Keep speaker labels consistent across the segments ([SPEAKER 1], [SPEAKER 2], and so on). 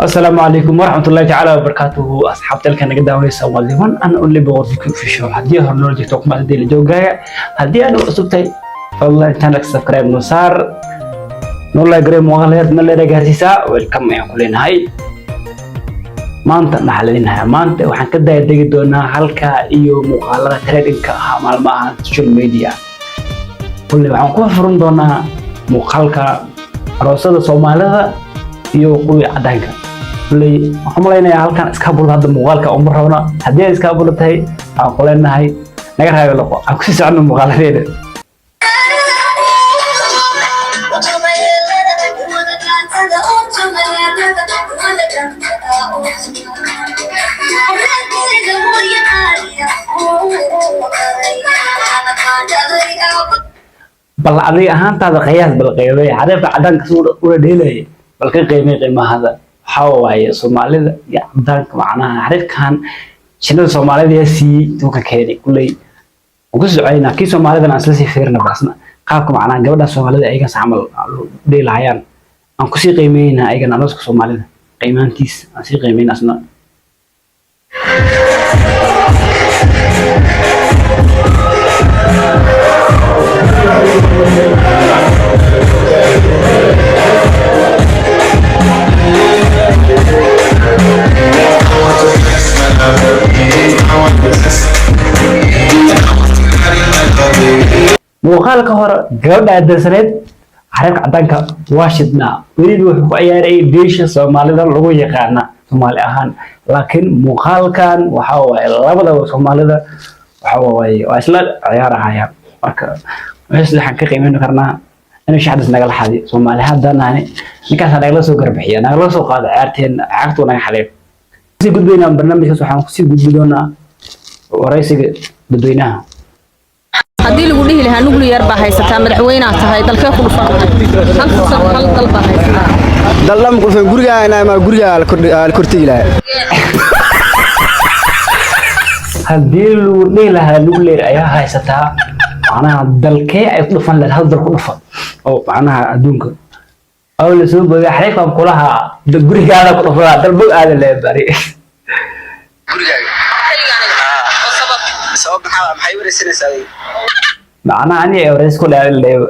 [SPEAKER 1] السلام عليكم ورحمة الله تعالى وبركاته أصحاب تلك أنا قد أولي سوالي وان أنا أقول لي بغضكم في الشو هدي هرنولوجي توك ما تدي لجوجا هدي أنا أصبتي والله كان لك سبسكرايب نصار نولا قريب مغاليات نلا رجعتيسا ويلكم يا كلين هاي ما أنت نحلينها ما أنت وحن كده يدقي دونا هلكا إيو مقالة تريدين كها مع الماء السوشيال ميديا كل ما عنكم فرن دونا مقالة رأسه الصومالية iyo kuwii cadaanka kulay waxaan maleynayaa halkan iskaabul hadda muuqaalka oo marrabna hadii ay iskaabul tahay aan qoleenahay naga raayay laqo aan ku sii socono muuqaaladeeda bal adiga ahaantaada qiyaas bal qiyaamay xareefka cadaanka soo u dheelay balkan qiimaha hada waxa waaye Soomaalida iyo cadaanka macnaha xariirkan shinida Soomaalida ee si tuka keenay kulay ugu socayna kii Soomaalida aan isla sii fiirna basna qaabka macnaha gabadha Soomaalida ayaga saxamal dheelayaan aan ku sii qiimeeyna ayaga nolosha Soomaalida qiimaantiis aan sii qiimeeyna asna muuqaalka hore gabadha adeersaneed xarka cadaanka washidna weli wuxuu ku ciyaaray deesha Soomaalida lagu yaqaan Soomaali ahaan laakiin muuqaalkan waxa waaye labada Soomaalida waxa waaye waa isla ciyaarayaan marka waxaan isla ka qiimeyn karnaa in shaxdas naga la xadi Soomaali hadanaani ninkaas naga soo garbixiya naga la soo qaado ciyaarteen cagtu naga xaday si gudbeyna barnaamijkaas waxaan ku sii gudbi doonaa waraysiga dadweynaha
[SPEAKER 2] haddii lagu dhihi lahaa nuclear baa haysataa madaxweynaha tahay dalka ku dhufan hal fursad hal dal baa haysataa
[SPEAKER 3] dallam ku dhufan guriga ma guriga al kurtiga ilaa
[SPEAKER 1] haddii lagu dhihi lahaa nuclear ayaa haysataa macnaha dalkee ay ku dhufan lahayd hal dal ku dhufan oo macnaha adduunka aw la soo booday xariiqan kulaha gurigaada ku dhufan dalbog aada leeyahay bari
[SPEAKER 3] gurigaaga sabab maxay wareysanaysaa
[SPEAKER 1] macnaha ani ay wareys ku leeyahay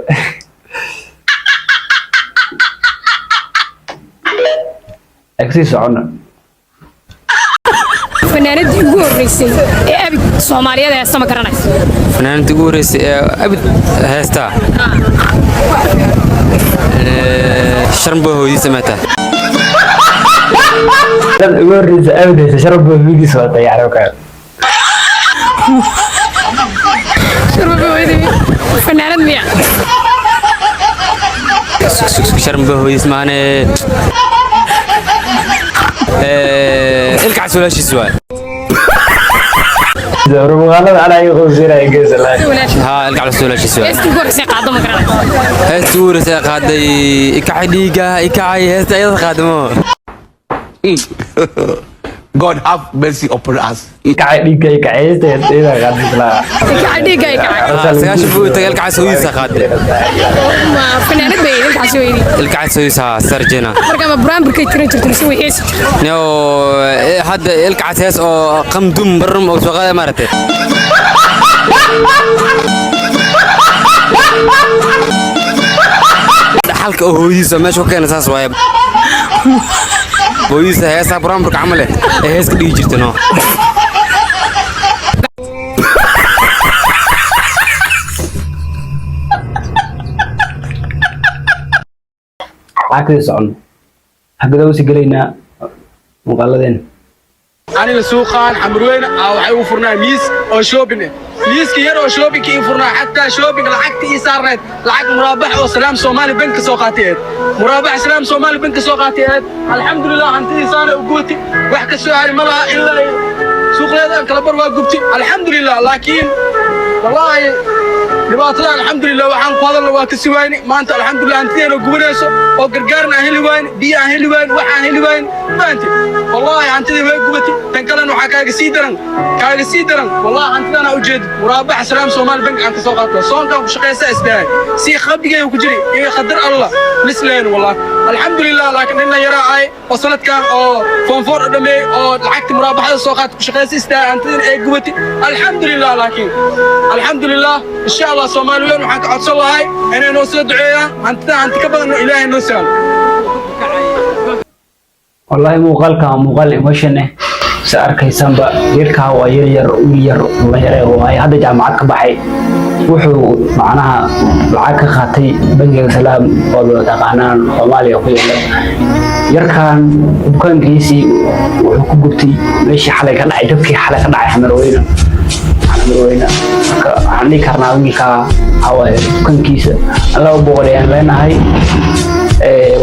[SPEAKER 1] أكسي سعنا.
[SPEAKER 4] فنانة جوريسي أبي سوماليا ده هستا مكرنا.
[SPEAKER 5] فنانة جوريسي أبي هستا. شربه هو يسمعته.
[SPEAKER 1] جوريسي أبي شربه هو يسمعته يعني وكذا.
[SPEAKER 4] شربه هو يدي فنانة ميا.
[SPEAKER 5] شربه هو يسمعني. الكعس ولا شيء سؤال.
[SPEAKER 1] رمضان أنا يقول زيرا يجلس الله.
[SPEAKER 5] ها الكعس ولا شيء سؤال.
[SPEAKER 4] استقر سقاطه مكرنا.
[SPEAKER 5] استقر سقاطه إكعديجا إكعي هستأيض خادمه.
[SPEAKER 6] God have mercy upon us.
[SPEAKER 1] إكعديجا إكعي هستأيض خادمه.
[SPEAKER 4] إكعديجا إكعي.
[SPEAKER 5] سأشوفه تقول الكعس هو يسخاده.
[SPEAKER 4] ما فنانة بيد الكعس ويدي.
[SPEAKER 5] الكعس هو يسها سرجنا.
[SPEAKER 4] بركة برام بركة ترسوي إيش.
[SPEAKER 5] نيو هذا الكعس هس أو قم دم برم أو سواء مرته. حلك هو يسها ما شو كان أساس وايب. هو يسها هس برام برك عمله هس كده يجتنا.
[SPEAKER 1] عاكس عن هكذا وسجلنا مقالدين
[SPEAKER 7] أنا السوقان حمروين أو حيو فرنا ميس أو شوبنا ميس كير أو شوبي كي فرنا حتى شوبي لعقت إيسارات لعق مرابح وسلام صومالي بنك سوقاتيات مرابح سلام صومالي بنك سوقاتيات الحمد لله أنت إنسان وقوتي وحكي السؤال ملا إلا سوق هذا كلبر وقوتي الحمد لله لكن والله dhibaatada alxamdulilah waxaan ku hadalna waa ka siwaayni maanta alxamdulilah hantideena gubanayso oo gargaarna aan heli wayni biyo aan heli wayni wax aan heli wayni maanta wallahi hantidii way gubatay tan kalena waxaa kaaga sii daran wallahi hantidana ujeedi muraabax salaam Soomaali bank aan ka soo qaatay soonkan ku shaqeysa isdahay si khabigay ku jiri iyo qadar Allah lisleen wallahi alxamdulilah laakiin inna yaraay oo sanadkan oo foonfoor dhamay oo lacagta muraabaxada soo qaatay ku shaqeysa isdahay hantidina ay gubatay alxamdulilah laakiin alxamdulilah insha Allah Soomaali weyn waxaan ka codsan lahay inay noo soo duceeyaan hanti ka badan Ilaahay noo saalo
[SPEAKER 1] wallahi muuqaalka muuqaal emotion eh سأركيسانبا يركها وير وهي هذا جامعة كبحي وحو معناها العاك خاتي بنجي سلام والله تقعنان ومالي أخوي يركان وكان جيسي وحكوبتي ليش حلقة لا يدفكي حلقة لا حمروينا عندي كرناوي كا هوا كان كيس الله بقولي أنا لنا هاي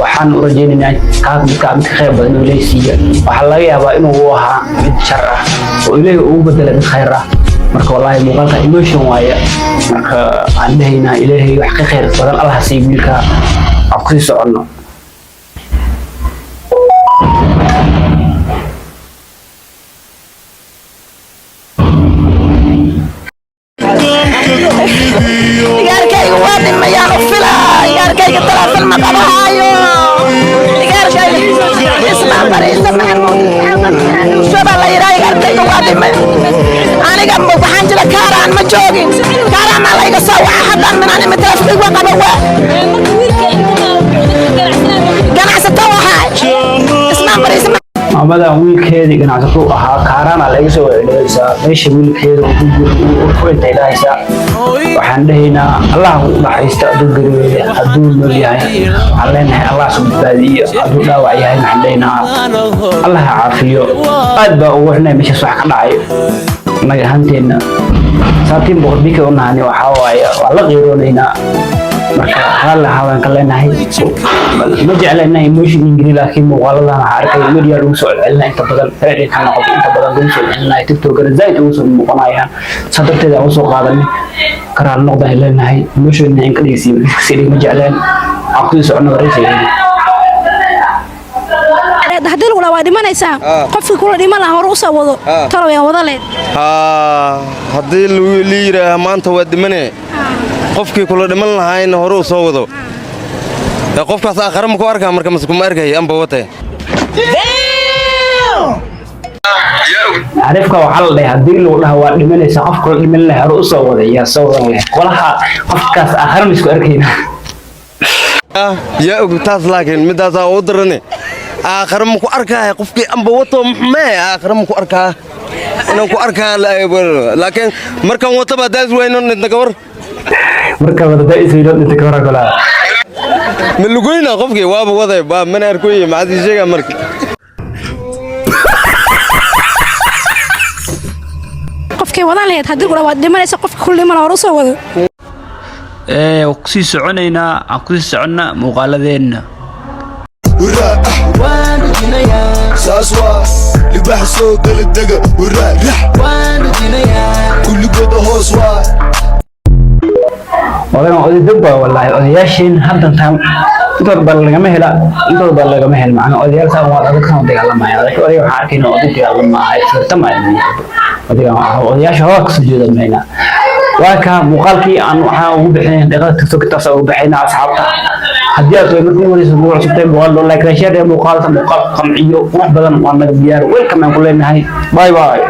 [SPEAKER 1] waxaan u rajaynaynaa ka mid khayr badan oo leeysiiya waxa laga yaabaa inuu uu ahaa mid shar ah oo Ilaahay uu bedelo mid khayr ah marka wallahi muuqaalka emotion waaya marka aan dhahaynaa Ilaahay wax ka khayr badan Allah ha siiyo wiilka aan ku socono
[SPEAKER 8] أنا قبل بحنجل كاران ما جوجين كاران ما لاقي سوا حدا من أنا مترفق وقبوا جماعة ستوها هاي اسمع بريس
[SPEAKER 1] عمدا wiilkeedii ganacsato ahaa kaarana laga soo celiyay meesha wiilkeedu uu ku intay laaysa waxaan dhahaynaa Allah u dhaxaysta dadgeeda haduu nool yahay alleenahay Allah subhanahu haduu dhaawac yahay waxaan dhahaynaa Allah caafiyo aad baa ugu xunay meesha wax ka dhacay naga hanteena saatiin boqorbiga u naani waxa waaye waa la qiiroonayna marka hal hawaan ka leenahay ma jeclaynaa emotion ingiri laakiin muuqaaladan waxa arkay media lagu soo celcelinaa inta badan reer kan noqdo inta badan lagu soo celcelinaa TikTok zaid ugu soo muuqanayaan sadarteeda ugu soo qaadanay karaal noqday leenahay emotion in ka dhigsiin sidii ma jeclaan aqoon socno waraysiga
[SPEAKER 4] haddii lagu waa dhimanaysaa qofkii kula dhiman lahaa hore u soo wado talo way wada leed
[SPEAKER 3] haddii lagu liiraa maanta waa dhimanay qofkii kula dhiman lahaayna hore u soo wado qofkaas aakhira ma ku arkaa marka masku ma arkay amba watay
[SPEAKER 1] عارفك وحل لي هدي له ولا هو من يسقف كل من له رؤوس ولا يا صور ولا قفكاس آخر مسكو أركينا
[SPEAKER 3] يا أقطاس لكن مدة أودرني آخر مكو أركاه قفكي أم بوتو ما آخر مكو أركاه أنا مكو أركاه لكن مركب وطبع داز وين نتكور
[SPEAKER 1] مركب داز وين نتكور كلا
[SPEAKER 3] من لقينا قفكي وابو وضع باب من أركوي ما عاد يجي مركب
[SPEAKER 4] qofkii wada leed hadii gura waa dhimanaysa qofka kulli ma hore soo wado
[SPEAKER 1] ku sii soconaynaa aan ku sii soconna muuqaaladeena
[SPEAKER 9] ساسوا لبحثوا قل الدقة والرايح كل قد هوسوا
[SPEAKER 1] والله ما أودي دبا والله أودياشين هذا تام انتظر بالله هلا انتظر بالله ما هلا معنا أوديال تام والله كانوا ديال ما يعني أودي وحاركين أودي ديال ما هاي تم يعني أودياش هو كسجود المينا وكا مقالكي عن وحاو بحين دقيقة تكتوك تصاو بحين أصحابها haddii aad weynaku warayso ugu cusubtay muuqaal like share muuqaalka muuqaal qamciyo wax badan waa naga diyaar welcome aan ku leenahay bye bye